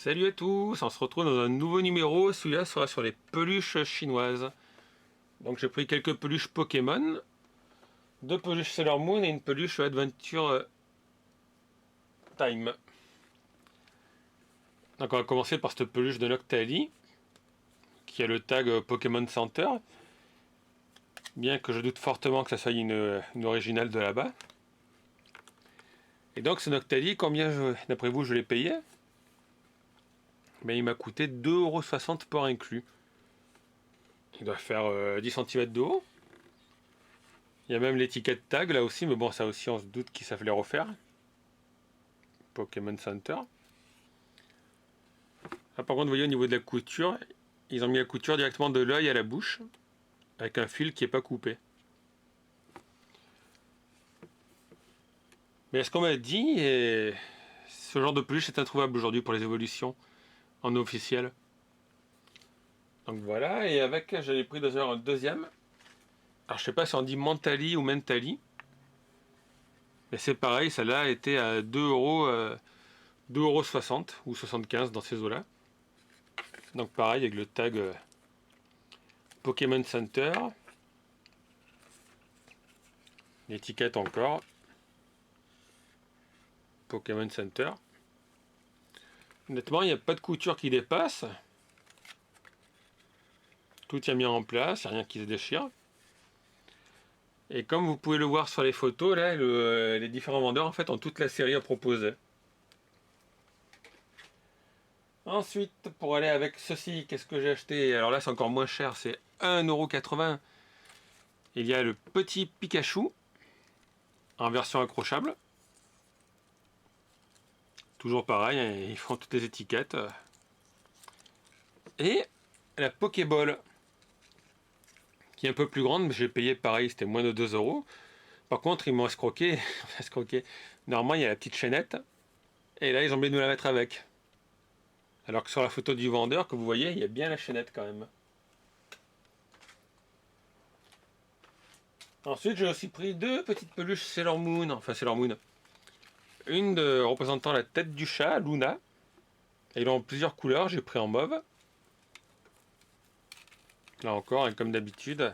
Salut à tous, on se retrouve dans un nouveau numéro, celui-là sera sur les peluches chinoises. Donc j'ai pris quelques peluches Pokémon, deux peluches Sailor Moon et une peluche Adventure Time. Donc on va commencer par cette peluche de Noctali, qui a le tag Pokémon Center, bien que je doute fortement que ça soit une originale de là-bas. Et donc ce Noctali, combien d'après vous je l'ai payé? Mais il m'a coûté 2,60€ port inclus. Il doit faire 10 cm de haut. Il y a même l'étiquette tag là aussi, mais bon, ça aussi on se doute qu'ils savent les refaire. Pokémon Center. Là, par contre, vous voyez au niveau de la couture, ils ont mis la couture directement de l'œil à la bouche, avec un fil qui n'est pas coupé. Mais ce qu'on m'a dit, et ce genre de peluche est introuvable aujourd'hui pour les évolutions en officiel. Donc voilà, et avec, j'avais pris un deuxième. Alors je sais pas si on dit Mentali ou Mentali. Mais c'est pareil, celle-là était à 2,60€ ou 75 dans ces eaux-là. Donc pareil avec le tag Pokémon Center. L'étiquette encore. Pokémon Center. Honnêtement, il n'y a pas de couture qui dépasse. Tout est mis en place, il n'y a rien qui se déchire. Et comme vous pouvez le voir sur les photos, là, les différents vendeurs en fait ont toute la série à proposer. Ensuite, pour aller avec ceci, qu'est-ce que j'ai acheté? Alors là, c'est encore moins cher, c'est 1,80€. Il y a le petit Pikachu en version accrochable. Toujours pareil, hein, ils font toutes les étiquettes. Et la Pokéball, qui est un peu plus grande, mais j'ai payé pareil, c'était moins de 2€. Par contre, ils m'ont escroqué. Normalement, il y a la petite chaînette. Et là, ils ont oublié de nous la mettre avec. Alors que sur la photo du vendeur, que vous voyez, il y a bien la chaînette quand même. Ensuite, j'ai aussi pris deux petites peluches Sailor Moon. Enfin, Sailor Moon. Une représentant la tête du chat, Luna. Et ils ont plusieurs couleurs, j'ai pris en mauve. Là encore, et comme d'habitude,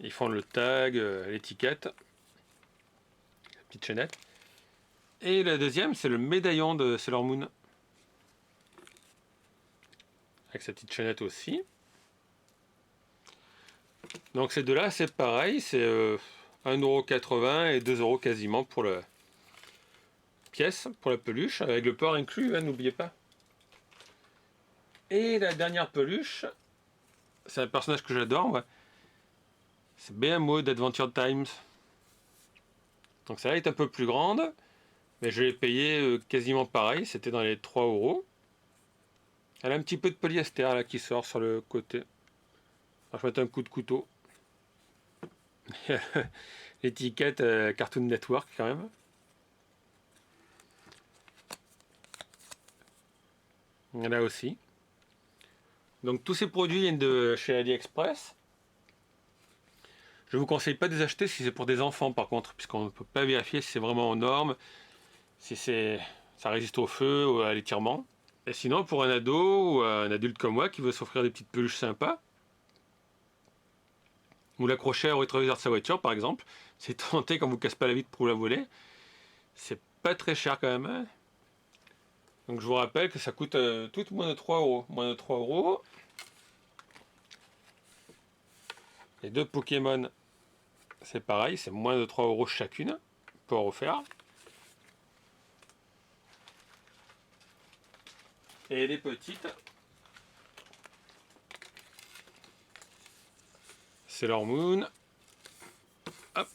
ils font le tag, l'étiquette, la petite chaînette. Et la deuxième, c'est le médaillon de Sailor Moon. Avec sa petite chaînette aussi. Donc ces deux-là, c'est pareil, c'est 1,80€ et 2€ quasiment pour la pièce, pour la peluche, avec le port inclus, hein, n'oubliez pas. Et la dernière peluche, c'est un personnage que j'adore, ouais. C'est BMO d'Adventure Times. Donc celle-là est un peu plus grande, mais je l'ai payé quasiment pareil, c'était dans les 3€. Elle a un petit peu de polyester là qui sort sur le côté. Alors, je vais mettre un coup de couteau. L'étiquette Cartoon Network quand même. Là aussi. Donc tous ces produits viennent de chez AliExpress. Je ne vous conseille pas de les acheter si c'est pour des enfants par contre, puisqu'on ne peut pas vérifier si c'est vraiment aux normes, si ça résiste au feu ou à l'étirement. Et sinon pour un ado ou un adulte comme moi qui veut s'offrir des petites peluches sympas, ou l'accrocher au rétroviseur de sa voiture par exemple, c'est tenté quand vous casse pas la vitre pour la voler. C'est pas très cher quand même. Hein. Donc je vous rappelle que ça coûte tout moins de 3€. Moins de 3€. Les deux Pokémon, c'est pareil, c'est moins de 3€ chacune pour refaire. Et les petites, Sailor Moon, hop,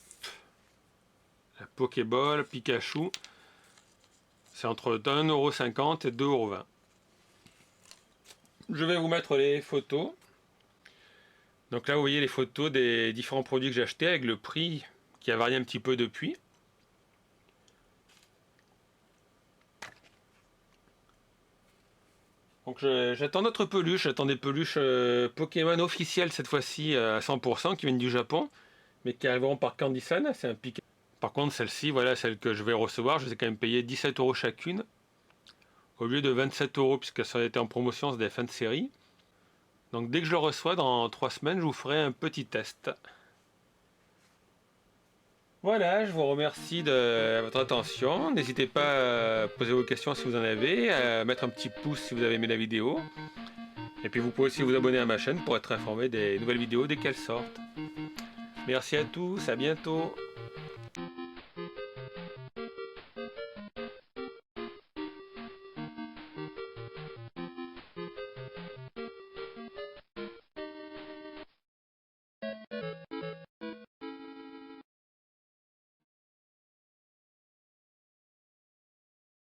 la Pokéball, Pikachu, c'est entre 1,50€ et 2,20€. Je vais vous mettre les photos. Donc là, vous voyez les photos des différents produits que j'ai achetés avec le prix qui a varié un petit peu depuis. Donc j'attends d'autres peluches, j'attends des peluches Pokémon officielles cette fois-ci à 100% qui viennent du Japon, mais qui arriveront par Candysan, c'est un pic. Par contre celle-ci, voilà, celle que je vais recevoir, je les ai quand même payé 17€ chacune. au lieu de 27 €, puisque ça a été en promotion, c'est des fins de série. Donc dès que je le reçois, dans 3 semaines, je vous ferai un petit test. Voilà, je vous remercie de votre attention. N'hésitez pas à poser vos questions si vous en avez, à mettre un petit pouce si vous avez aimé la vidéo. Et puis vous pouvez aussi vous abonner à ma chaîne pour être informé des nouvelles vidéos dès qu'elles sortent. Merci à tous, à bientôt.